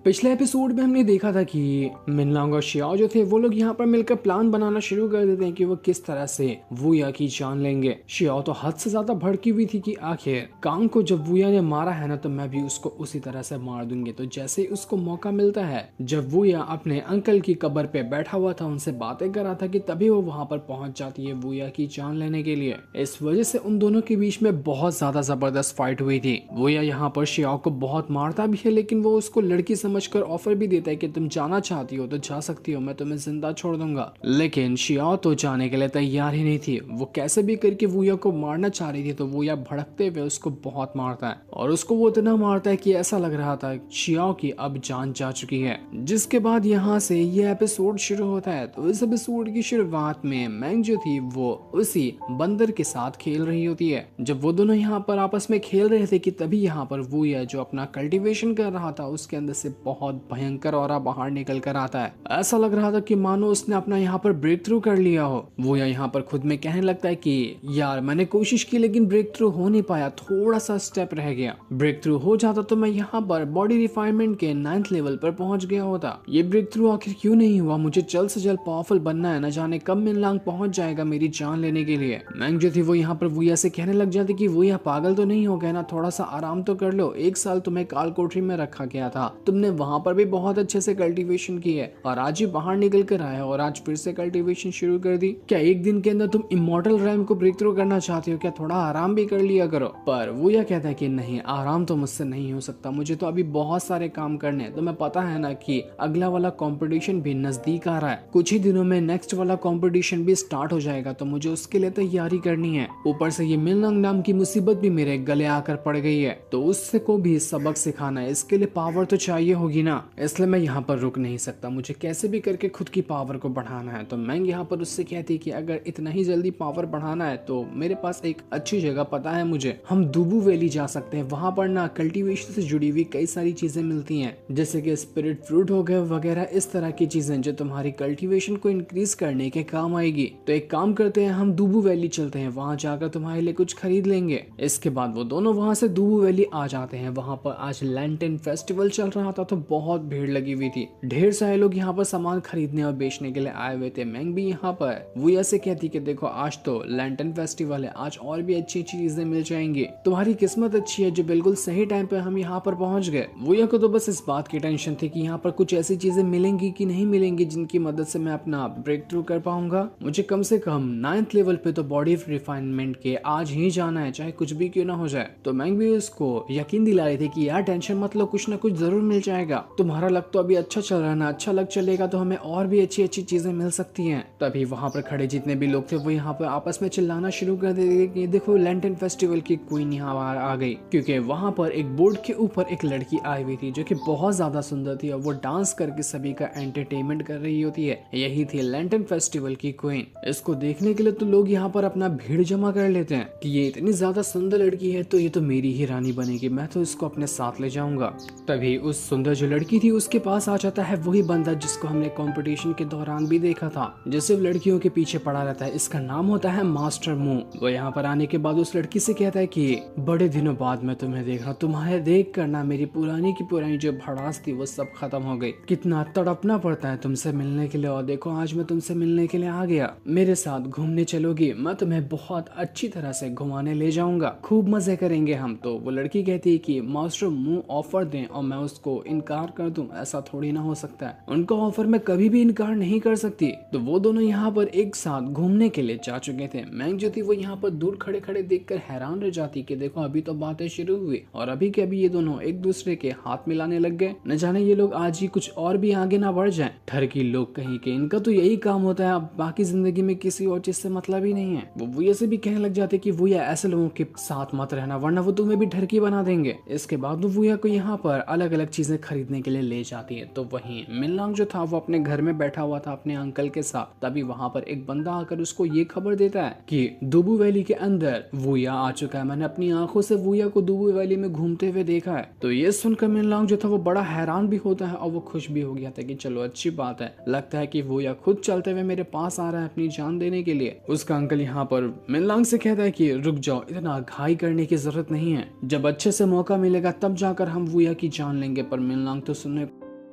पिछले एपिसोड में हमने देखा था कि मिनलांग और शियाओ जो थे वो लोग यहाँ पर मिलकर प्लान बनाना शुरू कर देते हैं कि वो किस तरह से वुया की जान लेंगे। शियाओ तो हद से ज्यादा भड़की हुई थी कि आखिर कांग को जब वुया ने मारा है ना तो मैं भी उसको उसी तरह से मार दूंगी। तो जैसे ही उसको मौका मिलता है, जब वुया अपने अंकल की कब्र पे बैठा हुआ था उनसे बातें कर रहा था कि तभी वो वहाँ पर पहुंच जाती है वुया की जान लेने के लिए। इस वजह से उन दोनों के बीच में बहुत ज्यादा जबरदस्त फाइट हुई थी। वुया यहाँ पर शियाओ को बहुत मारता भी है, लेकिन वो उसको लड़की समझकर ऑफर भी देता है कि तुम जाना चाहती हो तो जा सकती हो, मैं तुम्हें जिंदा छोड़ दूंगा। लेकिन शियाओ तो जाने के लिए तैयार ही नहीं थी। वो कैसे भी करके वुया को मारना चाह रही थी, तो वुया भड़कते हुए उसको बहुत मारता है और उसको वो इतना मारता है कि ऐसा लग रहा था शियाओ की अब जान जा चुकी है। जिसके बाद यहाँ से ये एपिसोड शुरू होता है। तो इस एपिसोड की शुरुआत में मैंग जो थी वो उसी बंदर के साथ खेल रही होती है। जब वो दोनों यहाँ पर आपस में खेल रहे थे कि तभी यहाँ पर वुया जो अपना कल्टीवेशन कर रहा था उसके अंदर से बहुत भयंकर ऑरा बाहर निकल कर आता है। ऐसा लग रहा था कि मानो उसने अपना यहाँ पर ब्रेक थ्रू कर लिया हो। वो यहाँ पर खुद में कहने लगता है कि यार मैंने कोशिश की लेकिन ब्रेक थ्रू हो नहीं पाया, थोड़ा सा स्टेप रह गया। ब्रेक थ्रू हो जाता तो मैं यहाँ पर बॉडी रिफाइनमेंट के 9th लेवल पर पहुंच गया होता। ये ब्रेक थ्रू आखिर क्यों नहीं हुआ? मुझे जल्द से जल्द पावरफुल बनना है, न जाने कब मिनलांग पहुंच जाएगा मेरी जान लेने के लिए। मैंग जो थी वो यहाँ पर वुया से कहने लग जाती कि वुया पागल तो नहीं हो गया ना, थोड़ा सा आराम तो कर लो। 1 साल तुम्हें काल कोठरी में रखा गया था, तुमने वहां पर भी बहुत अच्छे से कल्टीवेशन की है और आज ही बाहर निकल कर आए और आज फिर से कल्टीवेशन शुरू कर दी। क्या 1 दिन के अंदर तुम इमॉर्टल रैम को ब्रेक थ्रू करना चाहते हो? क्या थोड़ा आराम भी कर लिया करो। पर वो यह कहता है कि नहीं, आराम तो मुझसे नहीं हो सकता, मुझे तो अभी बहुत सारे काम करने हैं। तुम्हें पता है ना कि अगला वाला कंपटीशन भी नजदीक आ रहा है, कुछ ही दिनों में नेक्स्ट वाला कंपटीशन भी स्टार्ट हो जाएगा, तो मुझे उसके लिए तैयारी करनी है। ऊपर से ये मिनलांग नाम की मुसीबत भी मेरे गले आकर पड़ गई है, तो उससे को भी सबक सिखाना है, इसके लिए पावर तो चाहिए होगी ना, इसलिए मैं यहाँ पर रुक नहीं सकता, मुझे कैसे भी करके खुद की पावर को बढ़ाना है। तो मैंग यहाँ पर उससे कहती है कि अगर इतना ही जल्दी पावर बढ़ाना है तो मेरे पास एक अच्छी जगह पता है मुझे, हम दुबू वैली जा सकते हैं। वहां पर ना कल्टीवेशन से जुड़ी हुई कई सारी चीजें मिलती हैं, जैसे कि स्पिरिट फ्रूट हो गए वगैरह, इस तरह की चीजें जो तुम्हारी कल्टीवेशन को इंक्रीज करने के काम आएगी। तो एक काम करते हैं, हम दुबू वैली चलते हैं, वहां जाकर तुम्हारे लिए कुछ खरीद लेंगे। इसके बाद वो दोनों वहां से दुबू वैली आ जाते हैं। वहां पर आज लैंटर्न फेस्टिवल चल रहा था, तो बहुत भीड़ लगी हुई थी, ढेर सारे लोग यहाँ पर सामान खरीदने और बेचने के लिए आए हुए थे। मैंग भी यहाँ पर वुया से कहती कि देखो आज तो लैंटर्न फेस्टिवल है, आज और भी अच्छी अच्छी चीजें मिल जाएंगी, तुम्हारी किस्मत अच्छी है जो बिल्कुल सही टाइम पे हम यहाँ पर पहुंच गए। वुया को तो बस इस बात की टेंशन थी कि यहाँ पर कुछ ऐसी चीजें मिलेंगी कि नहीं मिलेंगी जिनकी मदद से मैं अपना ब्रेक थ्रू कर पाऊंगा। मुझे कम से कम 9th लेवल पे तो बॉडी रिफाइनमेंट के आज ही जाना है, चाहे कुछ भी क्यों ना हो जाए। तो मैंग भी उसको यकीन दिला रही थी कि यार टेंशन मत लो, कुछ ना कुछ जरूर मिल जाएगा, तुम्हारा लक तो अभी अच्छा चल रहा है ना, अच्छा लक चलेगा तो हमें और भी अच्छी अच्छी चीजें मिल सकती हैं। तभी वहां पर खड़े जितने भी लोग थे वो यहाँ पर आपस में चिल्लाना शुरू कर देते कि देखो लैंटर्न फेस्टिवल की क्वीन यहाँ आ गई, क्योंकि वहां पर एक बोर्ड के ऊपर एक लड़की आई हुई थी जो कि बहुत ज्यादा सुंदर थी और वो डांस करके सभी का एंटरटेनमेंट कर रही होती है। यही थी लैंटर्न फेस्टिवल की क्वीन। इसको देखने के लिए तो लोग यहाँ पर अपना भीड़ जमा कर लेते हैं कि ये इतनी ज्यादा सुंदर लड़की है तो ये तो मेरी ही रानी बनेगी, मैं तो इसको अपने साथ ले जाऊंगा। तभी उस सुंदर जो लड़की थी उसके पास आ जाता है वही बंदा जिसको हमने कंपटीशन के दौरान भी देखा था, जो सिर्फ लड़कियों के पीछे पड़ा रहता है। इसका नाम होता है मास्टर मू। वो यहाँ पर आने के बाद उस लड़की से कहता है कि बड़े दिनों बाद मैं तुम्हें देख रहा हूँ, तुम्हारे देख कर ना मेरी पुरानी की पुरानी जो भड़ास थी वो सब खत्म हो गई। कितना तड़पना पड़ता है तुमसे मिलने के लिए, और देखो आज मैं तुमसे मिलने के लिए आ गया। मेरे साथ घूमने चलोगी? मैं तुम्हें बहुत अच्छी तरह से घुमाने ले जाऊंगा, खूब मजे करेंगे हम। तो वो लड़की कहती है कि मास्टर मू ऑफर दें और मैं उसको इनकार कर दूं, ऐसा थोड़ी ना हो सकता है, उनका ऑफर मैं कभी भी इनकार नहीं कर सकती। तो वो दोनों यहाँ पर एक साथ घूमने के लिए जा चुके थे। मैंग जो थी वो यहाँ पर दूर खड़े खड़े देखकर हैरान रह जाती कि देखो अभी तो बातें शुरू हुई और अभी के अभी ये दोनों एक दूसरे के हाथ मिलाने लग गए। न जाने ये लोग आज ही कुछ और भी आगे ना बढ़ जाएं। ठरकी लोग कहीं के, इनका तो यही काम होता है, अब बाकी जिंदगी में किसी और चीज से मतलब ही नहीं है। वो वुया से भी कहने लग जाते कि वुया ऐसे लोगों के साथ मत रहना वरना वो तुम्हें भी ठरकी बना देंगे। इसके बाद वो वुया को यहाँ पर अलग अलग चीजें खरीदने के लिए ले जाती है। तो वहीं मिनलांग जो था वो अपने घर में बैठा हुआ था अपने अंकल के साथ। तभी वहां पर एक बंदा आकर उसको ये खबर देता है कि दुबू वैली के अंदर वुया आ चुका है, मैंने अपनी आंखों से वुया को दुबू वैली में घूमते हुए देखा है। तो ये सुनकर मिनलांग जो था वो बड़ा हैरान भी होता है और वो खुश भी हो गया था कि चलो अच्छी बात है, लगता है कि वुया खुद चलते हुए मेरे पास आ रहा है अपनी जान देने के लिए। उसका अंकल यहाँ पर मिनलांग से कहता है कि रुक जाओ, इतना घाई करने की जरूरत नहीं है, जब अच्छे से मौका मिलेगा तब जाकर हम वुया की जान लेंगे। पर मिनलांग तो सुनने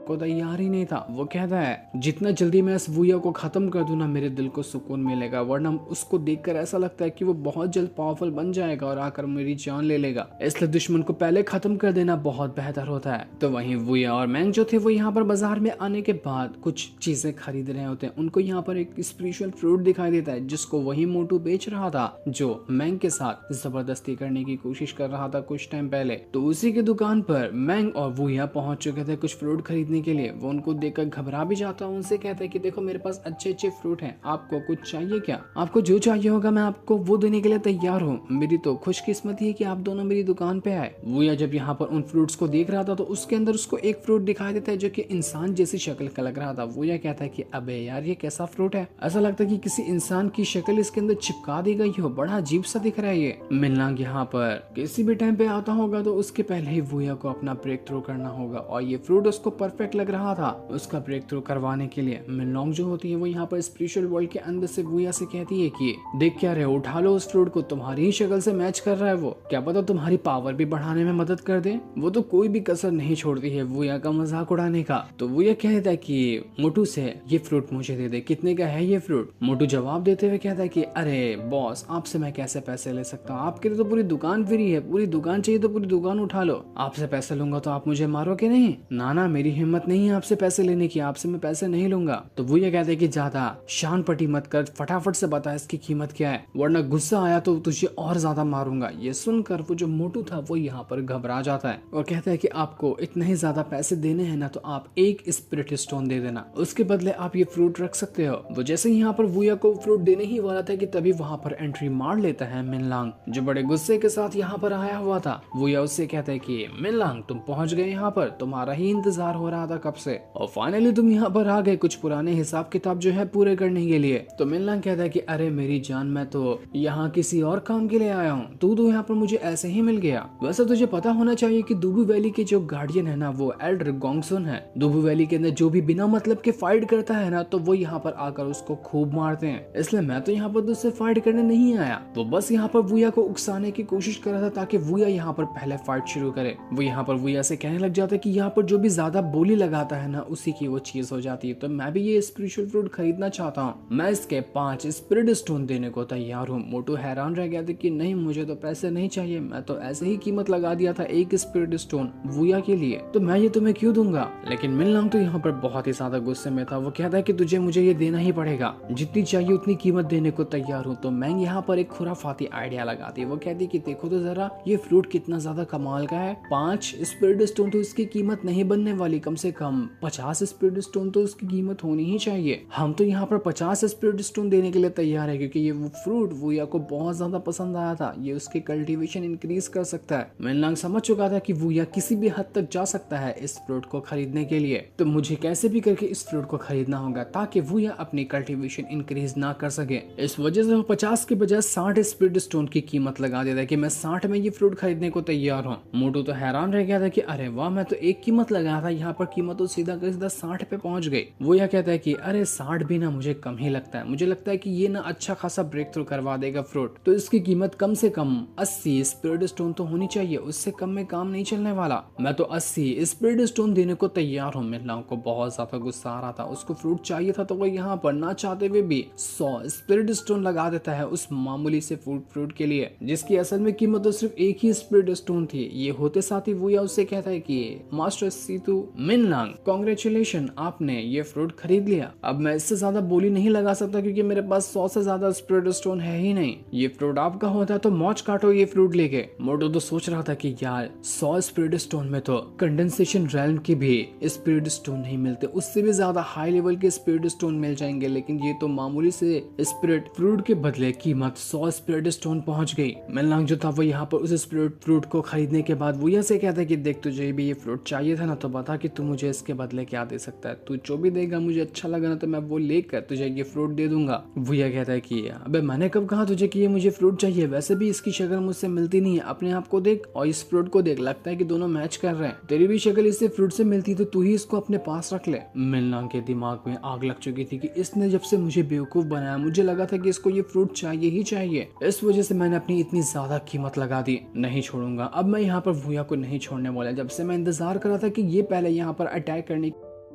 को तैयार ही नहीं था। वो कहता है जितना जल्दी मैं इस वुया को खत्म कर दूं ना, मेरे दिल को सुकून मिलेगा, वरना उसको देखकर ऐसा लगता है कि वो बहुत जल्द पावरफुल बन जाएगा और आकर मेरी जान ले लेगा। इसलिए दुश्मन को पहले खत्म कर देना बहुत बेहतर होता है। तो वहीं वुया और मैंग जो थे वो यहाँ पर बाजार में आने के बाद कुछ चीजें खरीद रहे होते हैं। उनको यहाँ पर एक स्पेशल फ्रूट दिखाई देता है जिसको वही मोटू बेच रहा था जो मैंग के साथ जबरदस्ती करने की कोशिश कर रहा था कुछ टाइम पहले। तो उसी की दुकान पर मैंग और वुया पहुंच चुके थे कुछ फ्रूट खरीदने के लिए। वो उनको देखकर घबरा भी जाता है, उनसे कहता है कि देखो मेरे पास अच्छे अच्छे फ्रूट हैं, आपको कुछ चाहिए क्या? आपको जो चाहिए होगा मैं आपको वो देने के लिए तैयार हूँ। मेरी तो खुशकिस्मती है कि आप दोनों मेरी दुकान पे आए। वुया जब यहाँ पर उन फ्रूट्स को देख रहा था तो उसके अंदर उसको एक फ्रूट दिखाई देता है जो कि इंसान जैसी शक्ल का लग रहा था। वुया कहता है कि अबे यार ये कैसा फ्रूट है, ऐसा लगता है कि किसी इंसान की शक्ल इसके अंदर चिपका दी गई हो, बड़ा अजीब सा दिख रहा है ये। मिनलांग यहाँ पर किसी भी टाइम पे आता होगा तो उसके पहले ही वुया को अपना ब्रेक थ्रू करना होगा और ये फ्रूट उसको परफेक्ट लग रहा था उसका ब्रेक थ्रू करवाने के लिए। मिनलांग जो होती है वो यहाँ पर स्पिरिचुअल वर्ल्ड के अंदर से वुया से कहती है कि देख क्या रहे, उठा लो उस फ्रूट को, तुम्हारी ही शक्ल से मैच कर रहा है वो, क्या पता तुम्हारी पावर भी बढ़ाने में मदद कर दे। वो तो कोई भी कसर नहीं छोड़ती है वुया का मजाक उड़ाने का। तो वुया कहता है कि मोटू से ये फ्रूट मुझे दे दे, कितने का है ये फ्रूट? मोटू जवाब देते हुए कहता है कि अरे बॉस, आपसे मैं कैसे पैसे ले सकता हूँ, आपके लिए तो पूरी दुकान फ्री है, पूरी दुकान चाहिए तो पूरी दुकान उठा लो, आपसे पैसे लूंगा तो आप मुझे मारोगे नहीं? ना, मेरी हिम्मत नहीं है आपसे पैसे लेने की, आपसे मैं पैसे नहीं लूंगा। तो वो ये कहते हैं कि ज्यादा शान पटी मत कर, फटाफट से बता इसकी कीमत क्या है, वरना गुस्सा आया तो तुझे और ज्यादा मारूंगा। ये सुनकर वो जो मोटू था वो यहाँ पर घबरा जाता है और कहता है कि आपको इतने ही ज्यादा पैसे देने हैं ना तो आप एक स्पिरिट स्टोन दे देना, उसके बदले आप ये फ्रूट रख सकते हो। वो जैसे यहाँ पर वुया को फ्रूट देने ही वाला था कि तभी वहाँ पर एंट्री मार लेता है मिनलांग जो बड़े गुस्से के साथ यहाँ पर आया हुआ था। वुया उससे कहता है कि मिनलांग तुम पहुंच गए यहाँ पर, तुम्हारा ही इंतजार हो रहा था कब से और फाइनली तुम यहाँ पर आ गए कुछ पुराने हिसाब किताब जो है पूरे करने के लिए। तो मिनलांग कहता है कि अरे मेरी जान, मैं तो यहाँ किसी और काम के लिए आया हूँ, तू तो यहाँ पर मुझे ऐसे ही मिल गया। वैसे तुझे पता होना चाहिए कि दुबू वैली के जो गार्डियन है ना वो एल्डर गोंगसुन है। दुबू वैली के अंदर जो भी बिना मतलब के फाइट करता है ना तो वो यहाँ पर आकर उसको खूब मारते हैं, इसलिए मैं तो यहाँ पर तुझसे फाइट करने नहीं आया। वो बस यहाँ पर वुया को उकसाने की कोशिश कर रहा था ताकि वुया यहाँ पर पहले फाइट शुरू करे। वो यहाँ पर वुया से कहने लग जाता है कि यहाँ पर जो भी ज्यादा बोली लगाता है ना उसी की वो चीज हो जाती है। तो मैं भी ये स्पिरिचुअल फ्रूट खरीदना चाहता हूँ, मैं इसके 5 स्पिरिट स्टोन देने को तैयार हूँ। मोटू हैरान रह गया था कि नहीं, मुझे तो पैसे नहीं चाहिए, मैं तो ऐसे ही कीमत लगा दिया था एक स्पिरिट स्टोन वुया के लिए, तो मैं ये तुम्हें क्यों दूंगा। लेकिन मिनलांग तो यहाँ पर बहुत ही ज्यादा गुस्से में था। वो कहता है कि तुझे मुझे ये देना ही पड़ेगा, जितनी चाहिए उतनी कीमत देने को तैयार हूँ। तो मैंग यहाँ पर एक खुराफाती आइडिया लगाती है। वो कहती है कि देखो तो जरा ये फ्रूट कितना ज्यादा कमाल का है, 5 स्पिरिट स्टोन तो इसकी कीमत नहीं बनने वाली, कम से कम 50 स्पिरिट स्टोन तो इसकी कीमत होनी ही चाहिए। हम तो यहाँ पर 50 स्पिरिट स्टोन देने के लिए तैयार है क्योंकि ये वो फ्रूट वुया को बहुत ज्यादा पसंद आया था, ये उसकी कल्टीवेशन इंक्रीज कर सकता है। मिनलांग समझ चुका था कि वुया किसी भी हद तक जा सकता है इस फ्रूट को खरीदने के लिए, तो मुझे कैसे भी करके इस फ्रूट को खरीदना होगा ताकि वुया अपनी कल्टीवेशन इंक्रीज ना कर सके। इस वजह से वो 50 के बजाय 60 स्पिरिट स्टोन की कीमत लगा देता है कि मैं 60 में ये फ्रूट खरीदने को तैयार हूँ। मोटू तो हैरान रह गया था कि अरे वाह, मैं तो एक कीमत लगाया था, यहाँ पर कीमत तो सीधा 60 पे पहुंच गई। वो यह कहता है कि अरे 60 भी ना मुझे कम ही लगता है, मुझे लगता है कि ये ना अच्छा खासा ब्रेक थ्रू करवा देगा फ्रूट, तो इसकी कीमत कम से कम 80 स्पिरिट स्टोन तो होनी चाहिए, उससे कम में काम नहीं चलने वाला। मैं तो 80 स्पिरिट स्टोन देने को तैयार हूँ। मिनलांग को बहुत ज्यादा गुस्सा आ रहा था, उसको फ्रूट चाहिए था तो वो यहाँ पर ना चाहते हुए भी 100 स्पिरिट स्टोन लगा देता है उस मामूली से फ्रूट के लिए, जिसकी असल में कीमत तो सिर्फ एक ही स्पिरिट स्टोन थी। ये होते साथ ही वुया उससे कहता है कि मास्टर सीतू मिनलांग, कांग्रेचुलेशन, आपने ये फ्रूट खरीद लिया। अब मैं इससे ज्यादा बोली नहीं लगा सकता क्योंकि मेरे पास 100 से ज्यादा स्पिरिट स्टोन है ही नहीं। ये फ्रूट आपका होता तो मौज काटो ये फ्रूट लेके। मोटू तो सोच रहा था कि यार 100 स्पिरिट स्टोन में तो कंडेंसेशन रैल्म के भी स्पिरिट स्टोन नहीं मिलते, उससे भी ज्यादा हाई लेवल के स्पिरिट स्टोन मिल जाएंगे, लेकिन ये तो मामूली से स्पिरिट फ्रूट के बदले कीमत 100 स्पिरिट स्टोन पहुंच गई। मिनलांग जो था वो यहाँ पर उस स्पिरिट फ्रूट को खरीदने के बाद वो से कहता है कि देख तुझे भी ये फ्रूट चाहिए था ना, तो बता कि तू मुझे इसके बदले क्या दे सकता है, तू जो भी देगा मुझे अच्छा लगा ना तो मैं वो लेकर तुझे ये फ्रूट दे दूंगा। भैया कहता है कि अबे मैंने कब कहा तुझे कि ये मुझे फ्रूट चाहिए, वैसे भी इसकी शक्ल मुझसे मिलती नहीं है, अपने आप को देख और इस फ्रूट को देख, लगता है कि दोनों मैच कर रहे हैं, तेरी भी शक्ल इससे फ्रूट से मिलती तो तू ही इसको अपने पास रख ले। मिनलांग के दिमाग में आग लग चुकी थी कि इसने जब से मुझे बेवकूफ बनाया, मुझे लगा था कि इसको ये फ्रूट चाहिए ही चाहिए, इस वजह से मैंने अपनी इतनी ज्यादा कीमत लगा दी। नहीं छोड़ूंगा, अब मैं यहाँ पर भूया को नहीं छोड़ने वाला। जब से मैं इंतजार कर रहा था कि ये पहले यहाँ पर अटैक करने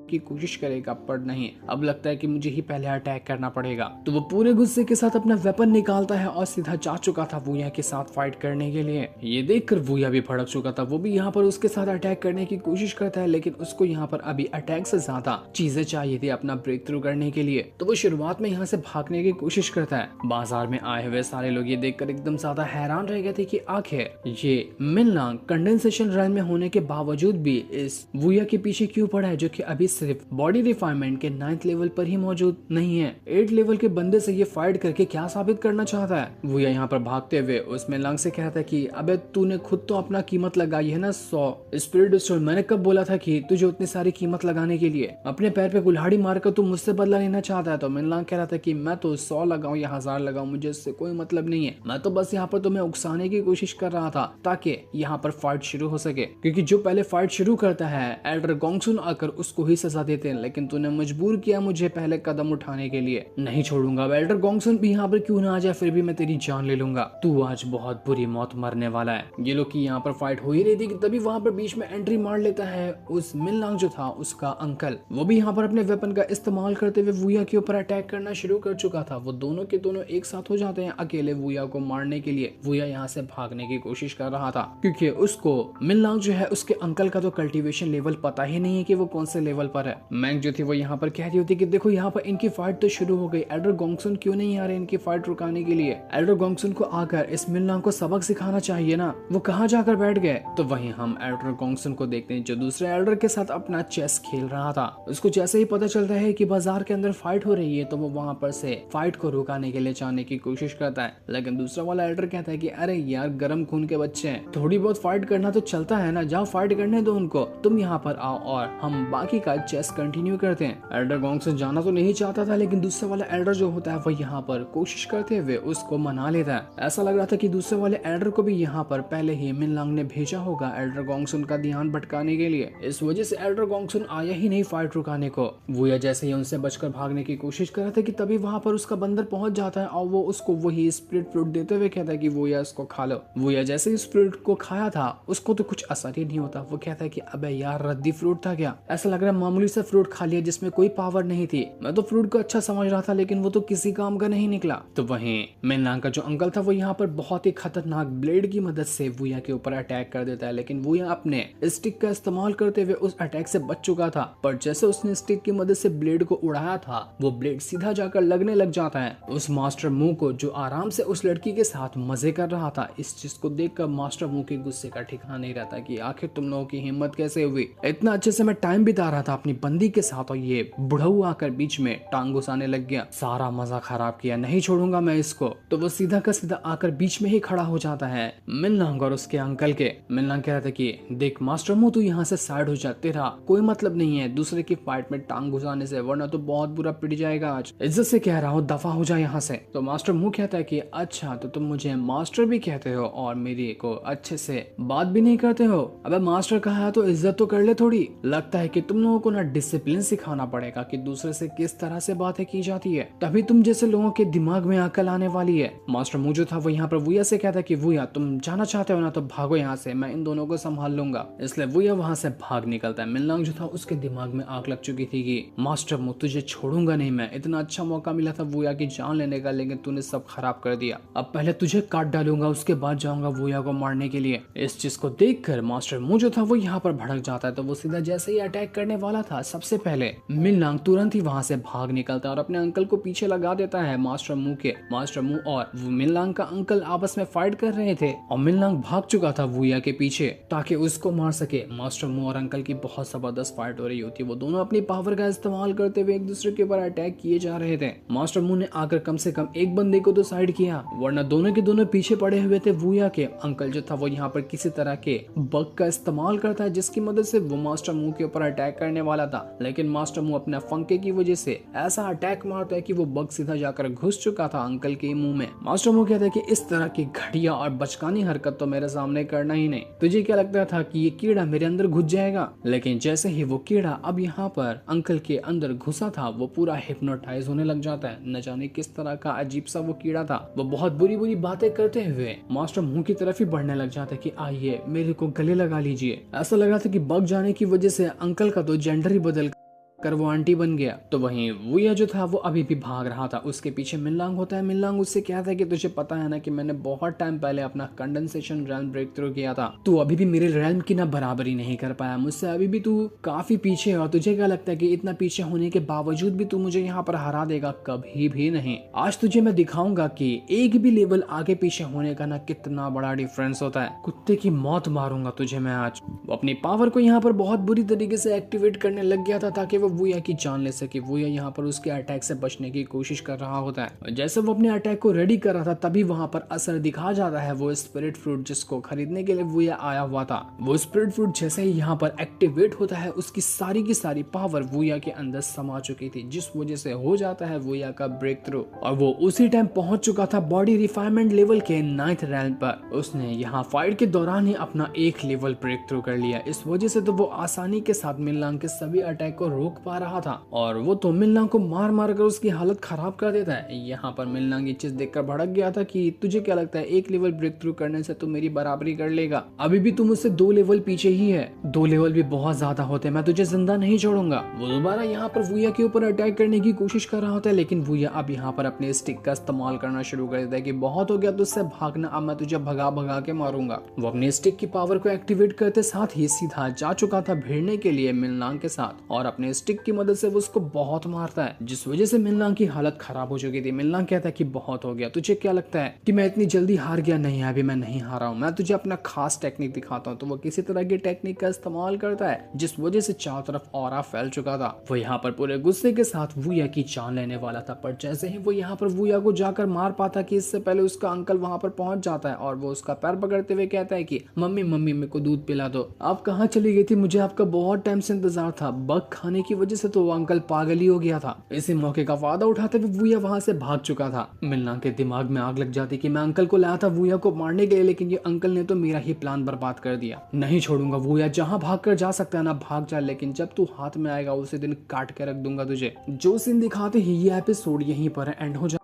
की कोशिश करेगा, पर नहीं, अब लगता है कि मुझे ही पहले अटैक करना पड़ेगा। तो वो पूरे गुस्से के साथ अपना वेपन निकालता है और सीधा जा चुका था वूया के साथ फाइट करने के लिए। ये देखकर वूया भी भड़क चुका था, वो भी यहाँ पर उसके साथ अटैक करने की कोशिश करता है, लेकिन उसको यहाँ पर अभी अटैक से ज्यादा चीजें चाहिए थी अपना ब्रेक थ्रू करने के लिए। तो वो शुरुआत में यहाँ से भागने की कोशिश करता है। बाजार में आए हुए सारे लोग ये देखकर एकदम ज्यादा हैरान रह गए थे कि आखिर ये मिनलांग कंडेंसेशन रन में होने के बावजूद भी इस वूया के पीछे क्यों पड़ा है, जो कि अभी सिर्फ बॉडी रिफाइनमेंट के 9th लेवल पर ही मौजूद नहीं है। 8 लेवल के बंदे से ये फाइट करके क्या साबित करना चाहता है। वूया यहाँ पर भागते हुए उस मिनलांग से कहता है कि अबे तूने खुद तो अपना कीमत लगाई है ना 100 स्पिरिट स्टोन। मैंने कब बोला था कि तुझे उतनी सारी कीमत लगाने के लिए? अपने पैर पे कुल्हाड़ी मारकर तू मुझसे बदला लेना चाहता है। तो मिनलांग कह रहा था कि मैं तो 100 लगाऊं या 1000 लगाऊं, मुझे इससे कोई मतलब नहीं है। मैं तो बस यहाँ पर तुम्हें उकसाने की कोशिश कर रहा था ताकि यहाँ पर फाइट शुरू हो सके, क्योंकि जो पहले फाइट शुरू करता है एल्डर गोंगसुन आकर उसको ही सजा देते हैं, लेकिन तूने मजबूर किया मुझे पहले कदम उठाने के लिए। नहीं छोड़ूंगा, एल्डर गोंगसुन भी यहाँ पर क्यों ना आ जाए, फिर भी मैं तेरी जान ले लूंगा। तू आज बहुत बुरी मौत मरने वाला है। ये लोग की यहाँ पर फाइट हो ही रही थी कि तभी वहाँ पर बीच में एंट्री मार लेता है उस मिनलांग जो था उसका अंकल। वो भी यहाँ पर अपने वेपन का इस्तेमाल करते हुए वूया के ऊपर अटैक करना शुरू कर चुका था। वो दोनों के दोनों एक साथ हो जाते हैं अकेले वूया को मारने के लिए। वूया यहाँ से भागने की कोशिश कर रहा था क्योंकि उसको मिनलांग जो है उसके अंकल का तो कल्टीवेशन लेवल पता ही नहीं है कि वो कौन से लेवल पर है। मैंग जो थी वो यहाँ पर कह रही होती कि देखो यहाँ पर इनकी फाइट तो शुरू हो गई, एल्डर गोंगसुन क्यों नहीं आ रहे इनकी फाइट रुकाने के लिए? एल्डर गोंगसुन को आकर इस मिनलांग को सबक सिखाना चाहिए ना, वो कहाँ जाकर बैठ गए? तो वहीं हम एल्डर गोंगसुन को देखते हैं जो दूसरे एल्डर के साथ अपना चेस खेल रहा था। उसको जैसे ही पता चलता है कि बाजार के अंदर फाइट हो रही है तो वो वहां पर से फाइट को रुकाने के लिए जाने की कोशिश करता है, लेकिन दूसरा वाला एल्डर कहता है कि अरे यार गर्म खून के बच्चे हैं, थोड़ी बहुत फाइट करना तो चलता है ना, जाओ फाइट करने दो उनको, तुम यहाँ पर आओ और हम बाकी का चेस कंटिन्यू करते हैं। एल्डर गोंगसुन जाना तो नहीं चाहता था, लेकिन दूसरे वाला एल्डर जो होता है वो यहाँ पर कोशिश करते हुए उसको मना लेता है। ऐसा लग रहा था कि दूसरे वाले एल्डर को भी यहाँ पर पहले ही मिनलांग ने भेजा होगा एल्डर गोंगसुन का ध्यान भटकाने के लिए। इस वजह से एल्डर गोंगसुन आया ही नहीं फाइट रुकाने को। वूया जैसे ही उनसे बचकर भागने की कोशिश कर रहा था कि तभी वहां पर उसका बंदर पहुंच जाता है और वो उसको वही स्पिरिट फ्रूट देते हुए कहता है कि वूया इसको खा लो। वूया जैसे ही स्पिरिट को खाया था उसको तो कुछ असर ही नहीं होता। वो कहता है कि अबे यार रद्दी फ्रूट था क्या? ऐसा लग रहा है मामूली सा फ्रूट खा लिया जिसमें कोई पावर नहीं थी। मैं तो फ्रूट को अच्छा समझ रहा था लेकिन वो तो किसी काम का नहीं निकला। तो वहीं मिनलांग का जो अंकल था वो यहाँ पर बहुत ही खतरनाक ब्लेड की मदद से वूया के ऊपर अटैक कर देता है, लेकिन वूया अपने स्टिक का इस्तेमाल करते हुए उस अटैक से बच चुका था। पर जैसे उसने स्टिक की मदद से ब्लेड को उड़ाया था वो ब्लेड सीधा जाकर लगने लग जाता है उस मास्टर मुंह को, जो आराम से उस लड़की के साथ मजे कर रहा था। इस चीज को देखकर मास्टर मुंह के गुस्से का ठिकाना नहीं रहता कि आखिर तुम लोगों की हिम्मत कैसे हुई? इतना अच्छे से मैं टाइम बिता रहा था अपनी बंदी के साथ और ये बुढ़ऊ आकर बीच में टांग घुसाने लग गया, सारा मजा खराब किया, नहीं छोड़ूंगा मैं इसको। तो वो सीधा का सीधा आकर बीच में ही खड़ा हो जाता है मिनलांग और उसके अंकल के। मिनलांग कह रहा था कि देख मास्टर मुंह तू यहाँ से साइड हो जा, तेरा कोई मतलब नहीं है दूसरे की फाइट में टांग घुसाने से, वरना तो बहुत बुरा पिट जाएगा आज। इज्जत से कह रहा हूँ दफा हो जाए यहाँ से। तो मास्टर मुंह कहता है कि अच्छा तो तुम मुझे मास्टर भी कहते हो और मेरी को अच्छे से बात भी नहीं करते हो? अबे मास्टर कहा है तो इज्जत तो कर ले थोड़ी। लगता है कि तुम लोगों को ना डिसिप्लिन सिखाना पड़ेगा कि दूसरे से किस तरह से बातें की जाती है, तभी तुम जैसे लोगों के दिमाग में अकल आने वाली है। मास्टर मुंह जो था वो यहाँ पर वूया से कहता है कि वूया तुम जाना चाहते हो ना तो भागो यहाँ से, मैं इन दोनों को संभाल लूंगा। इसलिए वूया वहां से भाग निकलता है। मिनलांग जो था उसके दिमाग में आग लग चुकी थी कि मास्टर मुंह तुझे छोड़ूंगा नहीं मैं, इतना अच्छा मौका मिला था वूया की जान लेने का लेकिन तूने सब खराब कर दिया। अब पहले तुझे काट डालूंगा उसके बाद जाऊंगा वूया को मारने के लिए। इस चीज को देखकर मास्टर मुंह जो था वो यहाँ पर भड़क जाता है। तो वो सीधा जैसे ही अटैक करने वाला था सबसे पहले मिनलांग तुरंत ही वहां से भाग निकलता है और अपने अंकल को पीछे लगा देता है मास्टर मुंह के। मास्टर मुंह और मिनलांग का अंकल आपस में फाइट कर रहे थे और मिनलांग भाग चुका था वूया के पीछे ताकि उसको मार सके। मास्टर मुंह और अंकल की बहुत जबरदस्त फाइट हो रही होती है। वो दोनों अपनी पावर का इस्तेमाल करते हुए एक दूसरे के ऊपर अटैक किए जा रहे थे। मास्टर मुंह ने आकर कम से कम एक बंदे को तो साइड किया, वरना दोनों के दोनों पीछे पड़े हुए थे वूया के। अंकल जो था वो यहाँ पर किसी तरह के बग का इस्तेमाल करता है जिसकी मदद से वो मास्टर मुंह के ऊपर अटैक करने वाला था, लेकिन मास्टर मुंह अपने फंके की वजह से ऐसा अटैक मारता है कि वो बग सीधा जाकर घुस चुका था अंकल के मुंह में। मास्टर मुंह कहता है कि इस तरह की घटिया और बचकानी हरकत तो मेरे सामने करना ही नहीं। तुझे क्या लगता था कि ये कीड़ा मेरे अंदर घुस जाएगा? लेकिन जैसे ही वो कीड़ा अब यहाँ पर अंकल के अंदर घुसा था वो पूरा हिप्नोटाइज होने लग जाता है। न जाने किस तरह का अजीब सा वो कीड़ा था। वो बहुत बुरी बुरी बातें करते हुए मास्टर मुंह की तरफ ही बढ़ने लग जाता है कि आइए मेरे को गले लगा लीजिए। ऐसा लग रहा था कि बग जाने की वजह से अंकल का तो जेंडर ही बदल कर वो आंटी बन गया। तो वहीं वुया जो था वो अभी भी भाग रहा था, उसके पीछे मिनलांग होता है। मिनलांग उससे कहता है कि तुझे पता है ना कि मैंने बहुत टाइम पहले अपना कंडेंसेशन रेल्म ब्रेक थ्रू किया था, तू अभी भी मेरे रेल्म की ना बराबरी नहीं कर पाया, मुझसे अभी भी तू काफी पीछे है और तुझे क्या लगता है कि इतना पीछे होने के बावजूद भी तू मुझे यहाँ पर हरा देगा? कभी भी नहीं। आज तुझे मैं दिखाऊंगा कि एक भी लेवल आगे पीछे होने का ना कितना बड़ा डिफरेंस होता है। कुत्ते की मौत मारूंगा तुझे मैं आज। वो अपनी पावर को यहाँ पर बहुत बुरी तरीके से एक्टिवेट करने लग गया था ताकि वो वुया की जान ले सके। वुया यहाँ पर उसके अटैक से बचने की कोशिश कर रहा होता है। जैसे वो अपने अटैक को रेडी कर रहा था तभी वहां पर असर दिखा जाता है वो स्पिरिट फ्रूट जिसको खरीदने के लिए वुया आया हुआ था। वो स्पिरिट फ्रूट जैसे ही यहाँ पर एक्टिवेट होता है उसकी सारी की सारी पावर वुया के अंदर समा चुकी थी, जिस वजह से हो जाता है वुया का ब्रेक थ्रू और वो उसी टाइम पहुंच चुका था बॉडी रिफाइनमेंट लेवल के 9th रैंक पर। उसने यहाँ फाइट के दौरान ही अपना एक लेवल ब्रेक थ्रू कर लिया। इस वजह से तो वो आसानी के साथ मिनलांग के सभी अटैक को रोक पा रहा था और वो तो मिनलांग को मार मार कर उसकी हालत खराब कर देता है। यहाँ पर मिनलांग ये चीज देखकर भड़क गया था कि तुझे क्या लगता है एक लेवल ब्रेक थ्रू करने से तू मेरी बराबरी कर लेगा? अभी भी तू मुझसे 2 लेवल पीछे ही है, 2 लेवल भी बहुत ज्यादा होते, मैं तुझे जिंदा नहीं छोड़ूंगा। वो दोबारा यहाँ पर वुया के ऊपर अटैक करने की कोशिश कर रहा होता है लेकिन वुया अब यहाँ पर अपने स्टिक का इस्तेमाल करना शुरू कर देता है कि बहुत हो गया तुझसे भागना, अब मैं तुझे भगा भगा के मारूंगा। वो अपने स्टिक की पावर को एक्टिवेट करते साथ ही सीधा जा चुका था भिड़ने के लिए मिनलांग के साथ और अपने स्टिक की मदद से वो उसको बहुत मारता है, जिस वजह से मिनलांग की हालत खराब हो चुकी थी। मिनलांग कहता है कि बहुत हो गया, तुझे क्या लगता है कि मैं इतनी जल्दी हार गया? नहीं, अभी मैं नहीं हारा हूँ, मैं तुझे अपना खास टेक्निक दिखाता हूँ। तो वो किसी तरह की टेक्निक का इस्तेमाल करता है जिस वजह से चारों तरफ ऑरा फैल चुका था। वो यहाँ पर पूरे गुस्से के साथ वुया की जान लेने वाला था, पर जैसे ही वो यहाँ पर वुया को जाकर मार पाता कि इससे पहले उसका अंकल वहां पर पहुंच जाता है और वो उसका पैर पकड़ते हुए कहता है कि मम्मी मम्मी मेरे को दूध पिला दो। आप कहाँ चली गई थी? मुझे आपका बहुत टाइम से इंतजार था। बग खाने की वजह से तो वो अंकल पागल ही हो गया था। इसी मौके का फायदा उठाते हुए वुया वहां से भाग चुका था। मिनलांग के दिमाग में आग लग जाती कि मैं अंकल को लाया था वुया को मारने के लिए, लेकिन ये अंकल ने तो मेरा ही प्लान बर्बाद कर दिया। नहीं छोड़ूंगा वुया, जहां भाग कर जा सकता है ना भाग जा, लेकिन जब तू हाथ में आएगा उसी दिन काट के रख दूंगा तुझे। जो सीन दिखाते ही ये एपिसोड यहीं पर एंड हो जाता है।